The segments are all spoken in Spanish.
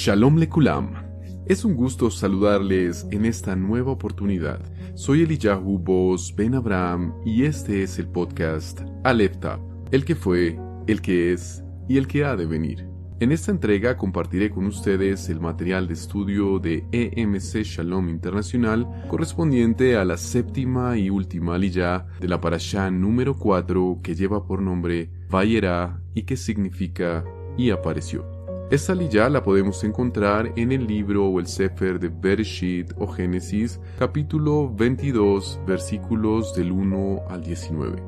Shalom Lekulam. Es un gusto saludarles en esta nueva oportunidad. Soy Eliyahu Boz Ben Abraham y este es el podcast Aleph Tav, el que fue, el que es y el que ha de venir. En esta entrega compartiré con ustedes el material de estudio de EMC Shalom Internacional correspondiente a la séptima y última aliyá de la parashá número 4 que lleva por nombre Vayera y que significa y apareció. Esta aliyá la podemos encontrar en el libro o el Sefer de Bereshit o Génesis, capítulo 22, versículos del 1 al 19.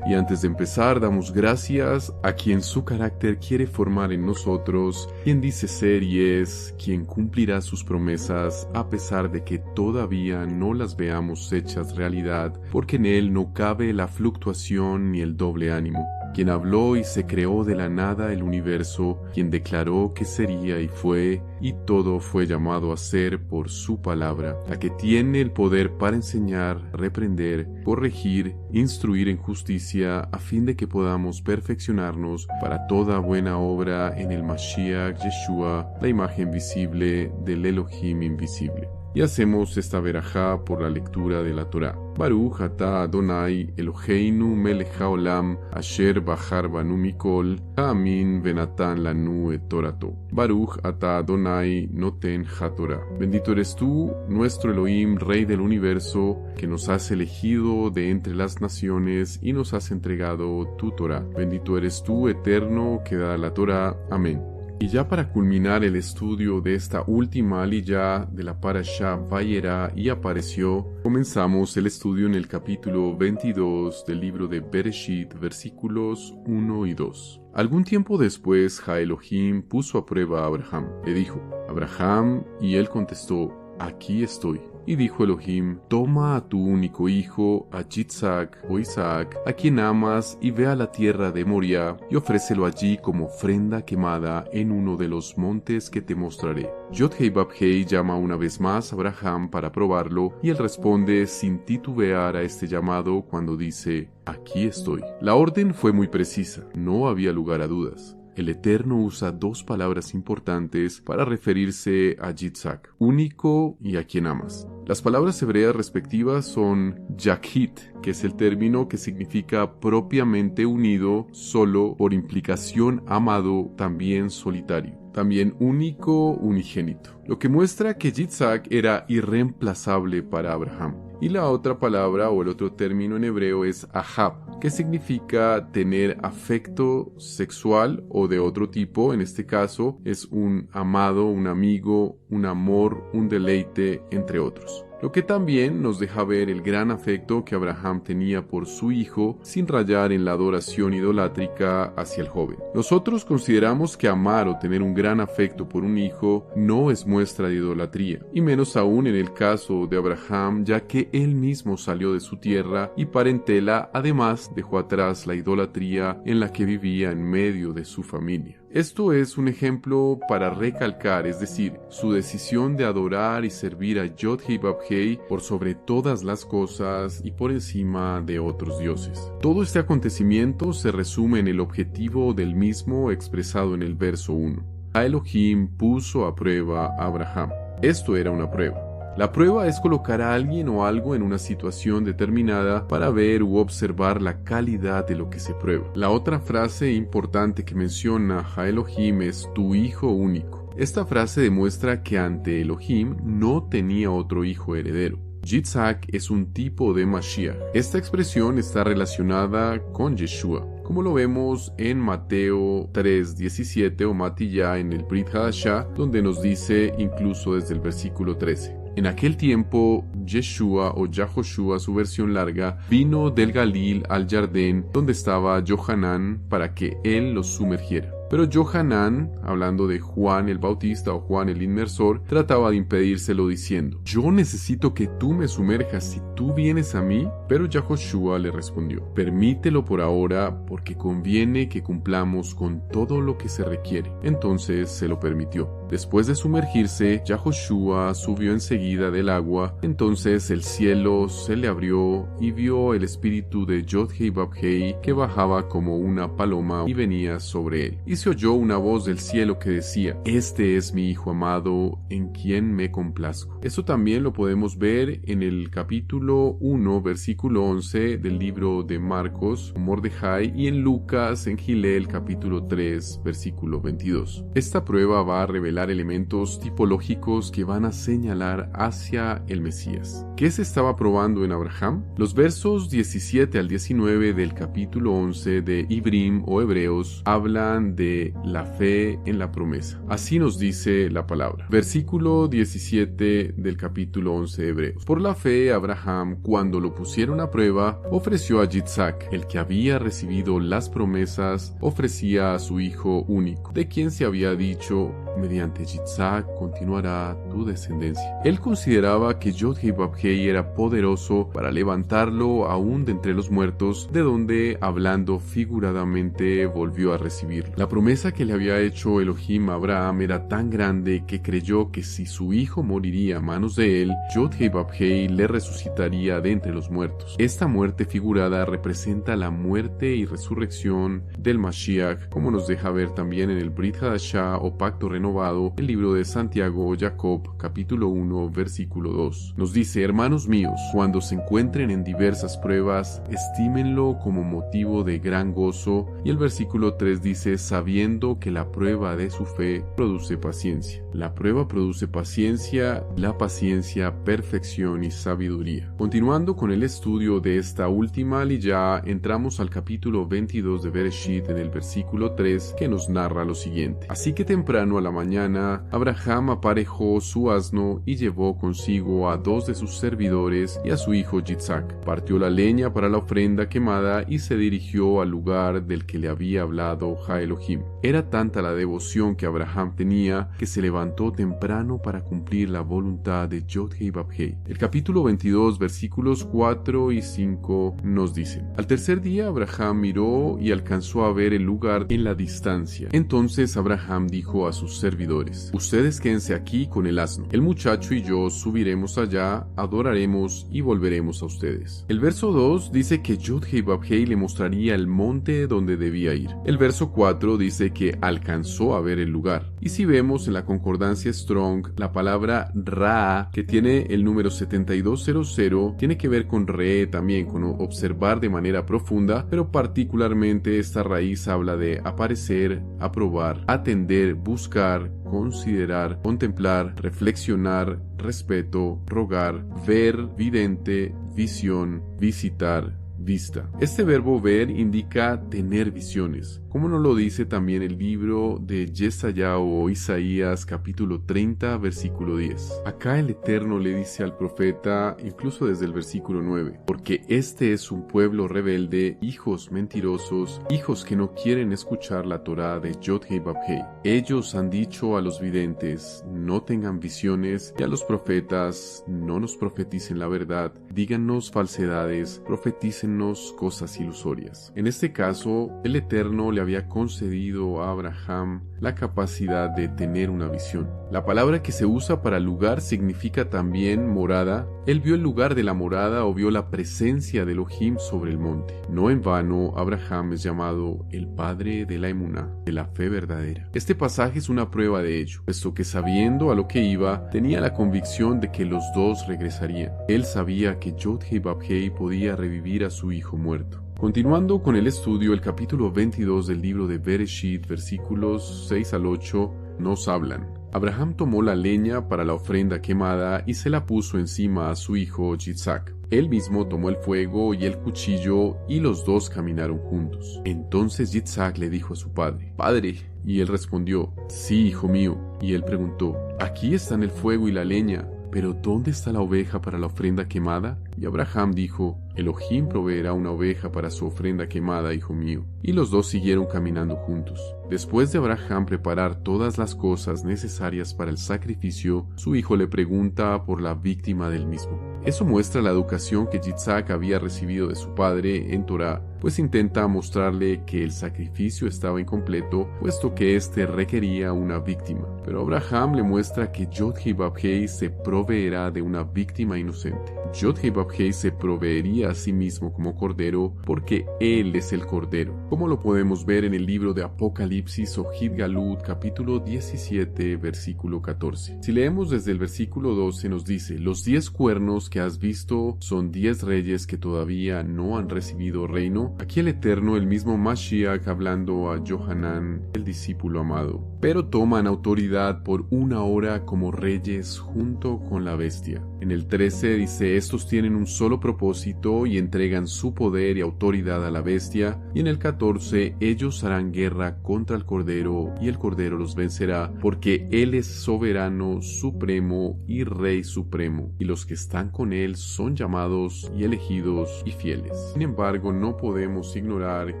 Y antes de empezar, damos gracias a quien su carácter quiere formar en nosotros, quien dice ser y es, quien cumplirá sus promesas a pesar de que todavía no las veamos hechas realidad, porque en él no cabe la fluctuación ni el doble ánimo. Quien habló y se creó de la nada el universo, quien declaró que sería y fue, y todo fue llamado a ser por su palabra, la que tiene el poder para enseñar, reprender, corregir, instruir en justicia, a fin de que podamos perfeccionarnos para toda buena obra en el Mashiach Yeshua, la imagen visible del Elohim invisible. Y hacemos esta verajá por la lectura de la Torá. Baruch atah Adonai Eloheinu melech haolam asher bachar banu mikol ha'amin venatan lanu et torato. Baruch atah Adonai noten haTorá. Bendito eres tú, nuestro Elohim, Rey del universo, que nos has elegido de entre las naciones y nos has entregado tu Torá. Bendito eres tú, eterno, que da la Torá. Amén. Y ya para culminar el estudio de esta última aliyá de la parashá Vayera y apareció, comenzamos el estudio en el capítulo 22 del libro de Bereshit, versículos 1 y 2. Algún tiempo después, Elohim puso a prueba a Abraham. Le dijo, Abraham, y él contestó, aquí estoy. Y dijo Elohim, toma a tu único hijo, a Yitzhak o Isaac, a quien amas, y ve a la tierra de Moria, y ofrécelo allí como ofrenda quemada en uno de los montes que te mostraré. Yod-Hei Bab-Hei llama una vez más a Abraham para probarlo, y él responde sin titubear a este llamado cuando dice, aquí estoy. La orden fue muy precisa, no había lugar a dudas. El Eterno usa dos palabras importantes para referirse a Yitzhak, único y a quien amas. Las palabras hebreas respectivas son Yakhit, que es el término que significa propiamente unido, solo, por implicación amado, también solitario. También único, unigénito. Lo que muestra que Yitzhak era irreemplazable para Abraham. Y la otra palabra o el otro término en hebreo es ahab, que significa tener afecto sexual o de otro tipo. En este caso es un amado, un amigo, un amor, un deleite, entre otros. Lo que también nos deja ver el gran afecto que Abraham tenía por su hijo sin rayar en la adoración idolátrica hacia el joven. Nosotros consideramos que amar o tener un gran afecto por un hijo no es muestra de idolatría, y menos aún en el caso de Abraham, ya que él mismo salió de su tierra y parentela, además dejó atrás la idolatría en la que vivía en medio de su familia. Esto es un ejemplo para recalcar, es decir, su decisión de adorar y servir a Yod-Hei Bab-Hei por sobre todas las cosas y por encima de otros dioses. Todo este acontecimiento se resume en el objetivo del mismo expresado en el verso 1. Elohim puso a prueba a Abraham. Esto era una prueba. La prueba es colocar a alguien o algo en una situación determinada para ver u observar la calidad de lo que se prueba. La otra frase importante que menciona Elohim es tu hijo único. Esta frase demuestra que ante Elohim no tenía otro hijo heredero. Yitzhak es un tipo de Mashiach. Esta expresión está relacionada con Yeshua, como lo vemos en Mateo 3:17 o Matiyá en el Brit Hadashah, donde nos dice incluso desde el versículo 13. En aquel tiempo, Yeshua o Yahoshua, su versión larga, vino del Galil al Jardín donde estaba Yohanan para que él los sumergiera. Pero Yohanan, hablando de Juan el Bautista o Juan el Inmersor, trataba de impedírselo diciendo, yo necesito que tú me sumerjas si tú vienes a mí. Pero Yahoshua le respondió, permítelo por ahora porque conviene que cumplamos con todo lo que se requiere. Entonces se lo permitió. Después de sumergirse, Yahoshua subió enseguida del agua. Entonces el cielo se le abrió y vio el espíritu de Yod-Heh-Vavhei que bajaba como una paloma y venía sobre él. Y se oyó una voz del cielo que decía: Este es mi Hijo amado, en quien me complazco. Esto también lo podemos ver en el capítulo 1, versículo 11 del libro de Marcos, Mordejai, y en Lucas, en Gilel, capítulo 3, versículo 22. Esta prueba va a revelar elementos tipológicos que van a señalar hacia el Mesías. ¿Qué se estaba probando en Abraham? Los versos 17 al 19 del capítulo 11 de Ibrim o Hebreos hablan de la fe en la promesa. Así nos dice la palabra. Versículo 17 del capítulo 11 de Hebreos. Por la fe, Abraham, cuando lo pusieron a prueba, ofreció a Yitzhak, el que había recibido las promesas, ofrecía a su hijo único, de quien se había dicho: mediante Yitzhak continuará tu descendencia. Él consideraba que Yod-Heh-Vavhei era poderoso para levantarlo aún de entre los muertos, de donde, hablando figuradamente, volvió a recibirlo. La promesa que le había hecho Elohim a Abraham era tan grande que creyó que si su hijo moriría a manos de él, Yod-Heh-Vavhei le resucitaría de entre los muertos. Esta muerte figurada representa la muerte y resurrección del Mashiach, como nos deja ver también en el Brit Hadashah o Pacto Renovado, el libro de Santiago o Jacob, capítulo 1, versículo 2. Nos dice: hermanos míos, cuando se encuentren en diversas pruebas, estímenlo como motivo de gran gozo. Y el versículo 3 dice: sabiendo que la prueba de su fe produce paciencia. La prueba produce paciencia, la paciencia perfección y sabiduría. Continuando con el estudio de esta última aliyá, entramos al capítulo 22 de Bereshit en el versículo 3, que nos narra lo siguiente: así que temprano a la mañana, Abraham aparejó su asno y llevó consigo a 2 de sus servidores y a su hijo Yitzhak. Partió la leña para la ofrenda quemada y se dirigió al lugar del que le había hablado Ja Elohim. Era tanta la devoción que Abraham tenía que se levantó temprano para cumplir la voluntad de Yod-Heh-Vavhei. El capítulo 22, versículos 4 y 5 nos dicen: al tercer día Abraham miró y alcanzó a ver el lugar en la distancia. Entonces Abraham dijo a sus servidores: ustedes quédense aquí con el asno. El muchacho y yo subiremos allá, adoraremos y volveremos a ustedes. El verso 2 dice que Yod-Heh-Vavhei le mostraría el monte donde debía ir. El verso 4 dice que alcanzó a ver el lugar. Y si vemos en la concordancia Strong, la palabra Ra, que tiene el número 7200, tiene que ver con Re también, con observar de manera profunda, pero particularmente esta raíz habla de aparecer, aprobar, atender, buscar, considerar, contemplar, reflexionar, respeto, rogar, ver, vidente, visión, visitar, vista. Este verbo ver indica tener visiones, como nos lo dice también el libro de Yeshayahu o Isaías capítulo 30 versículo 10. Acá el Eterno le dice al profeta, incluso desde el versículo 9: porque este es un pueblo rebelde, hijos mentirosos, hijos que no quieren escuchar la Torá de Yod-Heh-Vavhei. Ellos han dicho a los videntes: no tengan visiones, y a los profetas: no nos profeticen la verdad, díganos falsedades, profetícennos cosas ilusorias. En este caso, el Eterno le había concedido a Abraham la capacidad de tener una visión. La palabra que se usa para lugar significa también morada. Él vio el lugar de la morada o vio la presencia de Elohim sobre el monte. No en vano, Abraham es llamado el padre de la emuná, de la fe verdadera. Este pasaje es una prueba de ello, puesto que sabiendo a lo que iba, tenía la convicción de que los dos regresarían. Él sabía que Yod-Heh-Vavhei podía revivir a su hijo muerto. Continuando con el estudio, el capítulo 22 del libro de Bereshit, versículos 6 al 8, nos hablan: Abraham tomó la leña para la ofrenda quemada y se la puso encima a su hijo Yitzhak. Él mismo tomó el fuego y el cuchillo y los dos caminaron juntos. Entonces Yitzhak le dijo a su padre: Padre. Y él respondió: Sí, hijo mío. Y él preguntó: Aquí están el fuego y la leña, pero ¿dónde está la oveja para la ofrenda quemada? Y Abraham dijo: Elohim proveerá una oveja para su ofrenda quemada, hijo mío. Y los dos siguieron caminando juntos. Después de Abraham preparar todas las cosas necesarias para el sacrificio, su hijo le pregunta por la víctima del mismo. Eso muestra la educación que Yitzhak había recibido de su padre en Torá, pues intenta mostrarle que el sacrificio estaba incompleto, puesto que éste requería una víctima. Pero Abraham le muestra que Yod-Heh-Vav-Heh se proveerá de una víctima inocente. Yod-Heh-Vav-Heh se proveería a sí mismo como cordero, porque él es el cordero, como lo podemos ver en el libro de Apocalipsis o Hid-Galut, capítulo 17, versículo 14. Si leemos desde el versículo 12, nos dice: los 10 cuernos que has visto son 10 reyes que todavía no han recibido reino. Aquí el Eterno, el mismo Mashiach, hablando a Johanán, el discípulo amado. Pero toman autoridad por 1 hora como reyes junto con la bestia. En el 13 dice: estos tienen un solo propósito y entregan su poder y autoridad a la bestia. Y en el 14, ellos harán guerra contra el Cordero y el Cordero los vencerá, porque él es soberano, supremo y rey supremo, y los que están con él son llamados y elegidos y fieles. Sin embargo, no podemos ignorar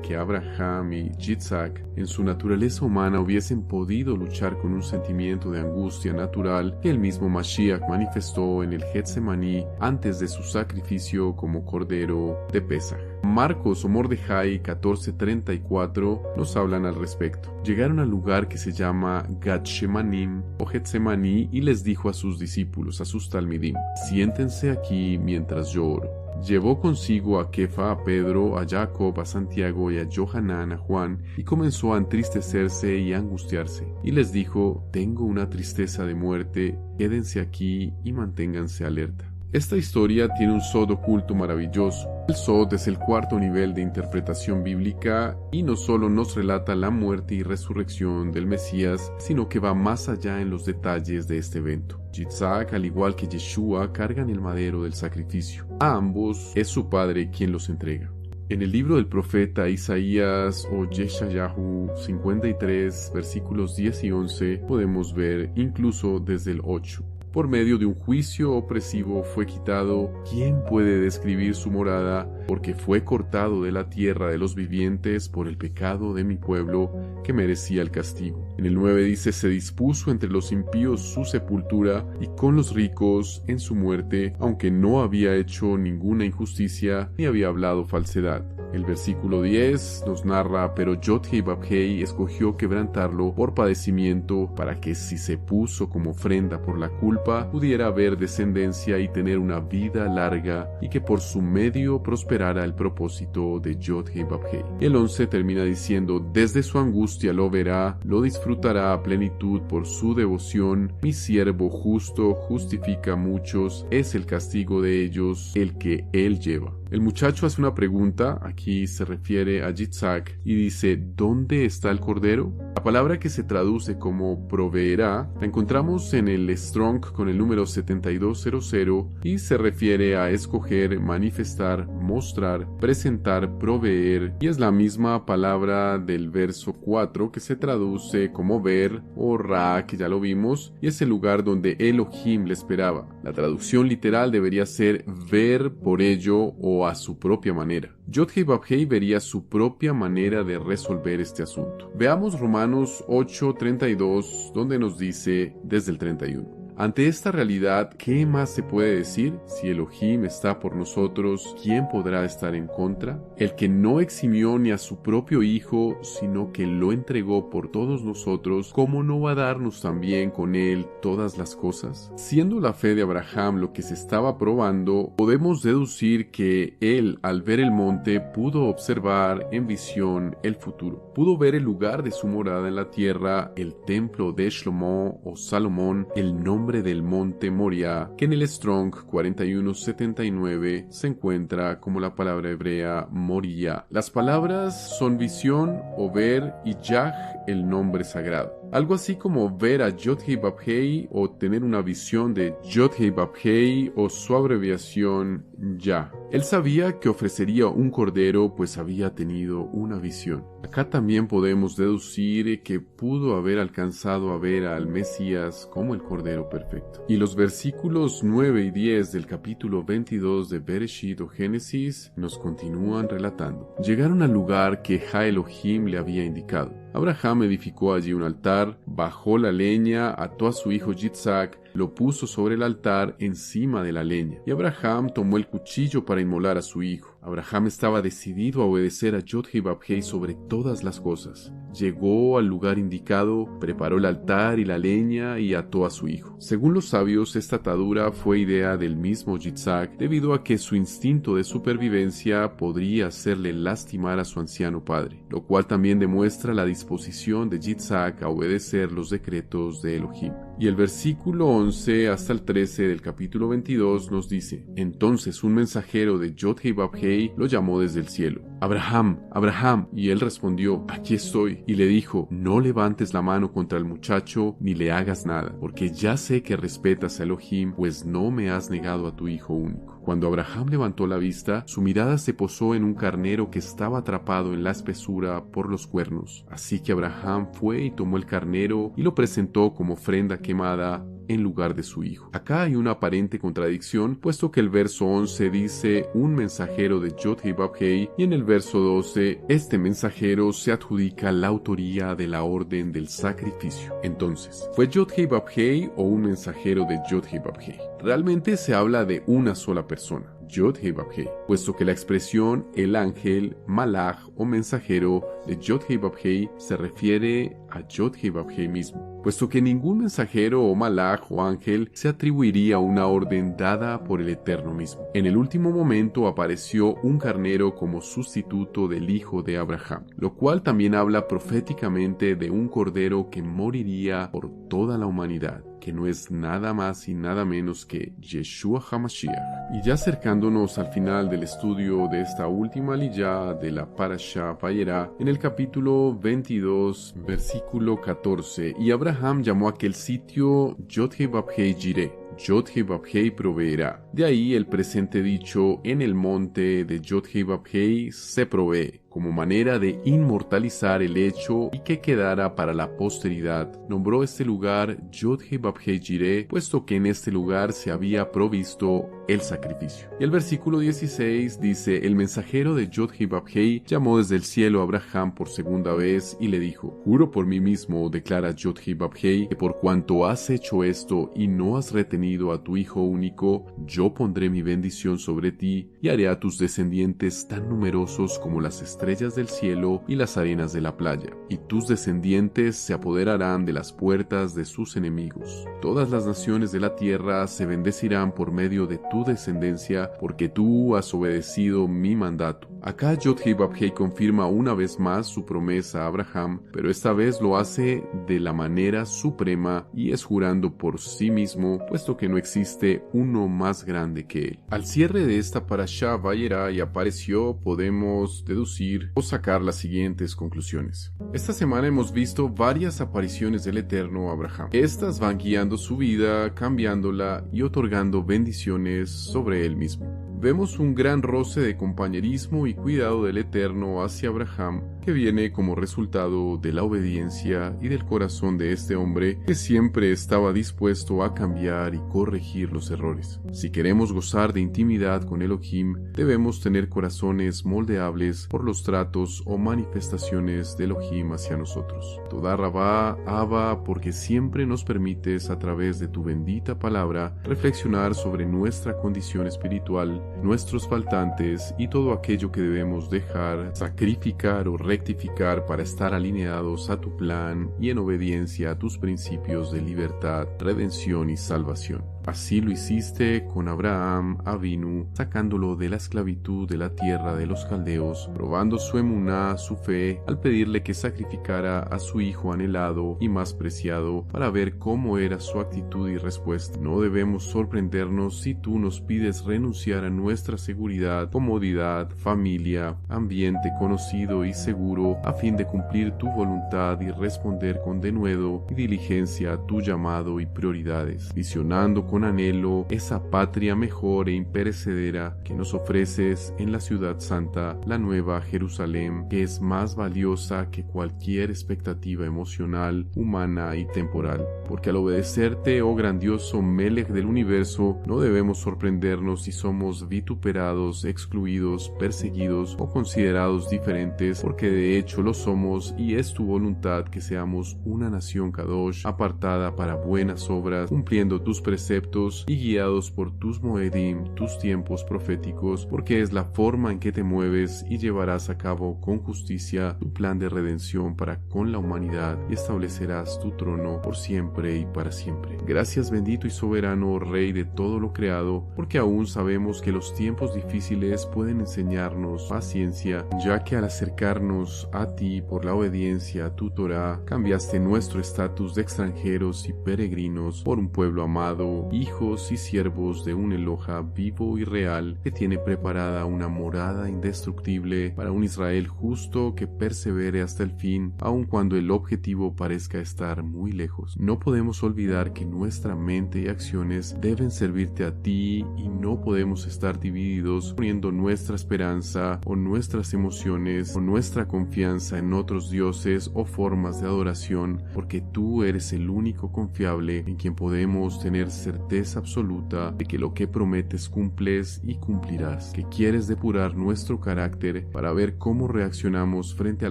que Abraham y Yitzhak, en su naturaleza humana, hubiesen podido luchar con un sentimiento de angustia natural que el mismo Mashiach manifestó en el Getsemaní antes de su sacrificio como cordero de Pesaj. Marcos o Mordejai 14:34 nos hablan al respecto. Llegaron al lugar que se llama Gat-Shemanim o Getsemaní y les dijo a sus discípulos, a sus talmidim: siéntense aquí mientras yo oro. Llevó consigo a Kefa, a Pedro, a Jacob, a Santiago y a Johanán, a Juan, y comenzó a entristecerse y a angustiarse. Y les dijo: tengo una tristeza de muerte, quédense aquí y manténganse alerta. Esta historia tiene un sod oculto maravilloso. El sod es el 4º nivel de interpretación bíblica y no solo nos relata la muerte y resurrección del Mesías, sino que va más allá en los detalles de este evento. Yitzhak, al igual que Yeshua, cargan el madero del sacrificio. A ambos es su padre quien los entrega. En el libro del profeta Isaías o Yeshayahu 53, versículos 10 y 11, podemos ver incluso desde el 8. Por medio de un juicio opresivo fue quitado. ¿Quién puede describir su morada? Porque fue cortado de la tierra de los vivientes por el pecado de mi pueblo, que merecía el castigo. En el 9 dice: se dispuso entre los impíos su sepultura, y con los ricos en su muerte, aunque no había hecho ninguna injusticia, ni había hablado falsedad. El versículo 10 nos narra: pero Yod-Heh-Vav-Heh escogió quebrantarlo por padecimiento, para que si se puso como ofrenda por la culpa, pudiera haber descendencia y tener una vida larga, y que por su medio prosperara el propósito de Yod-Heh-Vav-Heh. El 11 termina diciendo: desde su angustia lo verá, lo disfrutará a plenitud por su devoción. Mi siervo justo justifica a muchos, es el castigo de ellos el que él lleva. El muchacho hace una pregunta, aquí se refiere a Yitzhak, y dice: ¿dónde está el cordero? La palabra que se traduce como proveerá la encontramos en el Strong con el número 7200 y se refiere a escoger, manifestar, mostrar, presentar, proveer, y es la misma palabra del verso 4 que se traduce como ver o ra, que ya lo vimos, y es el lugar donde Elohim le esperaba. La traducción literal debería ser ver por ello o a su propia manera. Yod-Heh-Vav-Heh vería su propia manera de resolver este asunto. Veamos Romanos 8:32, donde nos dice desde el 31. Ante esta realidad, ¿qué más se puede decir? Si Elohim está por nosotros, ¿quién podrá estar en contra? El que no eximió ni a su propio Hijo, sino que lo entregó por todos nosotros, ¿cómo no va a darnos también con él todas las cosas? Siendo la fe de Abraham lo que se estaba probando, podemos deducir que él, al ver el monte, pudo observar en visión el futuro. Pudo ver el lugar de su morada en la tierra, el templo de Shlomo o Salomón, el nombre del monte Moria, que en el Strong 4179 se encuentra como la palabra hebrea Moria. Las palabras son visión o ver y Yah, el nombre sagrado. algo así como ver a Yod-Heh-Vav-Heh o tener una visión de Yod-Heh-Vav-Heh o su abreviación Ya. Él sabía que ofrecería un cordero, pues había tenido una visión. Acá también podemos deducir que pudo haber alcanzado a ver al Mesías como el cordero perfecto. Y los versículos 9 y 10 del capítulo 22 de Bereshit o Génesis nos continúan relatando. Llegaron al lugar que Jah Elohim le había indicado. Abraham edificó allí un altar, bajó la leña, ató a su hijo Yitzhak, lo puso sobre el altar encima de la leña. Y Abraham tomó el cuchillo para inmolar a su hijo. Abraham estaba decidido a obedecer a Yod-Heh-Vav-Heh sobre todas las cosas. Llegó al lugar indicado, preparó el altar y la leña y ató a su hijo. Según los sabios, esta atadura fue idea del mismo Yitzhak debido a que su instinto de supervivencia podría hacerle lastimar a su anciano padre, lo cual también demuestra la disposición de Yitzhak a obedecer los decretos de Elohim. Y el versículo 11 hasta el 13 del capítulo 22 nos dice: Entonces un mensajero de Yod-Heh-Vav-Heh lo llamó desde el cielo. Abraham, Abraham. Y él respondió: Aquí estoy. Y le dijo: No levantes la mano contra el muchacho ni le hagas nada, porque ya sé que respetas a Elohim, pues no me has negado a tu hijo único. Cuando Abraham levantó la vista, su mirada se posó en un carnero que estaba atrapado en la espesura por los cuernos. Así que Abraham fue y tomó el carnero y lo presentó como ofrenda quemada en lugar de su hijo. Acá hay una aparente contradicción, puesto que el verso 11 dice un mensajero de Yod-Heh-Vav-Heh y en el verso 12 este mensajero se adjudica la autoría de la orden del sacrificio. Entonces, ¿fue Yod-Heh-Vav-Heh o un mensajero de Yod-Heh-Vav-Heh? Realmente se habla de una sola persona, Yod-Heh-Vav-Heh, puesto que la expresión el ángel, malach o mensajero de Yod-Heh-Vav-Heh se refiere a Yod-Heh-Vav-Heh mismo, puesto que ningún mensajero o malach o ángel se atribuiría una orden dada por el Eterno mismo. En el último momento apareció un carnero como sustituto del hijo de Abraham, lo cual también habla proféticamente de un cordero que moriría por toda la humanidad, que no es nada más y nada menos que Yeshua HaMashiach. Y ya acercándonos al final del estudio de esta última aliyá de la Parashá Vayera, en el capítulo 22, versículo 14, y Abraham llamó a aquel sitio Yod-Heh-Vav-Heh Jireh, Yod-Heh-Vav-Heh proveerá. De ahí el presente dicho: en el monte de Yod-Heh-Vav-Heh se provee, como manera de inmortalizar el hecho y que quedara para la posteridad. Nombró este lugar Yod-Heh-Vav-Heh Jireh, puesto que en este lugar se había provisto el sacrificio. Y el versículo 16 dice: el mensajero de Yod-Heh-Vav-Heh llamó desde el cielo a Abraham por segunda vez y le dijo: Juro por mí mismo, declara Yod-Heh-Vav-Heh, que por cuanto has hecho esto y no has retenido a tu hijo único, yo pondré mi bendición sobre ti y haré a tus descendientes tan numerosos como las estrellas del cielo y las arenas de la playa, y tus descendientes se apoderarán de las puertas de sus enemigos. Todas las naciones de la tierra se bendecirán por medio de tu descendencia, porque tú has obedecido mi mandato. Acá Yod-Heh-Vav-Heh confirma una vez más su promesa a Abraham, pero esta vez lo hace de la manera suprema y es jurando por sí mismo, puesto que no existe uno más grande que él. Al cierre de esta Parashá Vayera y apareció, podemos deducir o sacar las siguientes conclusiones. Esta semana hemos visto varias apariciones del Eterno a Abraham. Estas van guiando su vida, cambiándola y otorgando bendiciones sobre él mismo. Vemos un gran roce de compañerismo y cuidado del Eterno hacia Abraham, que viene como resultado de la obediencia y del corazón de este hombre que siempre estaba dispuesto a cambiar y corregir los errores. Si queremos gozar de intimidad con Elohim, debemos tener corazones moldeables por los tratos o manifestaciones de Elohim hacia nosotros. Toda Rabá, Abba, porque siempre nos permites a través de tu bendita palabra reflexionar sobre nuestra condición espiritual, nuestros faltantes y todo aquello que debemos dejar, sacrificar o rectificar para estar alineados a tu plan y en obediencia a tus principios de libertad, redención y salvación. Así lo hiciste con Abraham Avinu, sacándolo de la esclavitud de la tierra de los caldeos, probando su emuná, su fe, al pedirle que sacrificara a su hijo anhelado y más preciado, para ver cómo era su actitud y respuesta. No debemos sorprendernos si tú nos pides renunciar a nuestra seguridad, comodidad, familia, ambiente conocido y seguro, a fin de cumplir tu voluntad y responder con denuedo y diligencia a tu llamado y prioridades, visionando con anhelo esa patria mejor e imperecedera que nos ofreces en la ciudad santa, la nueva Jerusalén, que es más valiosa que cualquier expectativa emocional, humana y temporal. Porque al obedecerte, oh grandioso Melech del universo, no debemos sorprendernos si somos vituperados, excluidos, perseguidos o considerados diferentes, porque de hecho lo somos, y es tu voluntad que seamos una nación Kadosh, apartada para buenas obras, cumpliendo tus preceptos y guiados por tus moedim, tus tiempos proféticos, porque es la forma en que te mueves y llevarás a cabo con justicia tu plan de redención para con la humanidad, y establecerás tu trono por siempre y para siempre. Gracias, bendito y soberano Rey de todo lo creado, porque aún sabemos que los tiempos difíciles pueden enseñarnos paciencia, ya que al acercarnos a ti por la obediencia a tu Torah, cambiaste nuestro estatus de extranjeros y peregrinos por un pueblo amado, hijos y siervos de un Eloja vivo y real, que tiene preparada una morada indestructible para un Israel justo que persevere hasta el fin, aun cuando el objetivo parezca estar muy lejos. No podemos olvidar que nuestra mente y acciones deben servirte a ti, y no podemos estar divididos poniendo nuestra esperanza o nuestras emociones o nuestra confianza en otros dioses o formas de adoración, porque tú eres el único confiable en quien podemos tener certeza absoluta de que lo que prometes cumples y cumplirás, que quieres depurar nuestro carácter para ver cómo reaccionamos frente a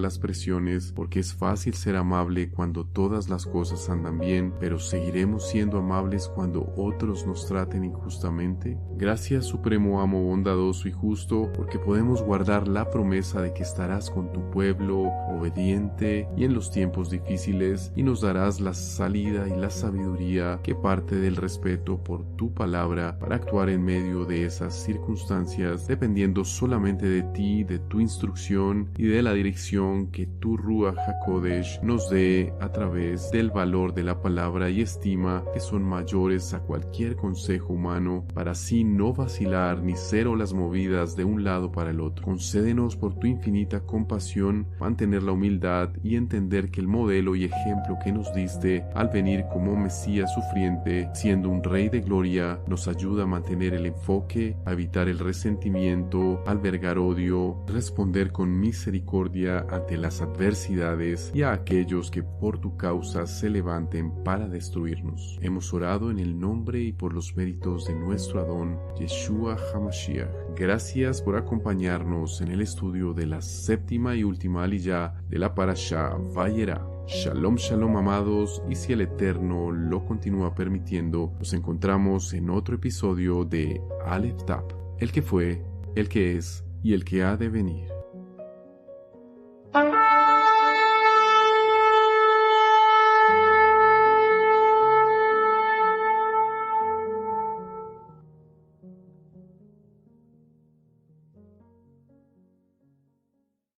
las presiones, porque es fácil ser amable cuando todas las cosas andan bien, pero ¿seguiremos siendo amables cuando otros nos traten injustamente? Gracias, Supremo Amo bondadoso y justo, porque podemos guardar la promesa de que estarás con tu pueblo obediente y en los tiempos difíciles, y nos darás la salida y la sabiduría que parte del respeto por tu palabra para actuar en medio de esas circunstancias, dependiendo solamente de ti, de tu instrucción y de la dirección que tu Ruach HaKodesh nos dé a través del valor de la palabra y estima que son mayores a cualquier consejo humano, para así no vacilar ni ser olas movidas de un lado para el otro. Concédenos por tu infinita compasión mantener la humildad y entender que el modelo y ejemplo que nos diste al venir como Mesías sufriente, siendo un Rey de gloria, nos ayuda a mantener el enfoque, a evitar el resentimiento, albergar odio, responder con misericordia ante las adversidades y a aquellos que por tu causa se levanten para destruirnos. Hemos orado en el nombre y por los méritos de nuestro Adón, Yeshua HaMashiach. Gracias por acompañarnos en el estudio de la séptima y última aliyá de la Parashá Vayera. Shalom, shalom, amados, y si el Eterno lo continúa permitiendo, nos encontramos en otro episodio de Aleph Tap, el que fue, el que es y el que ha de venir.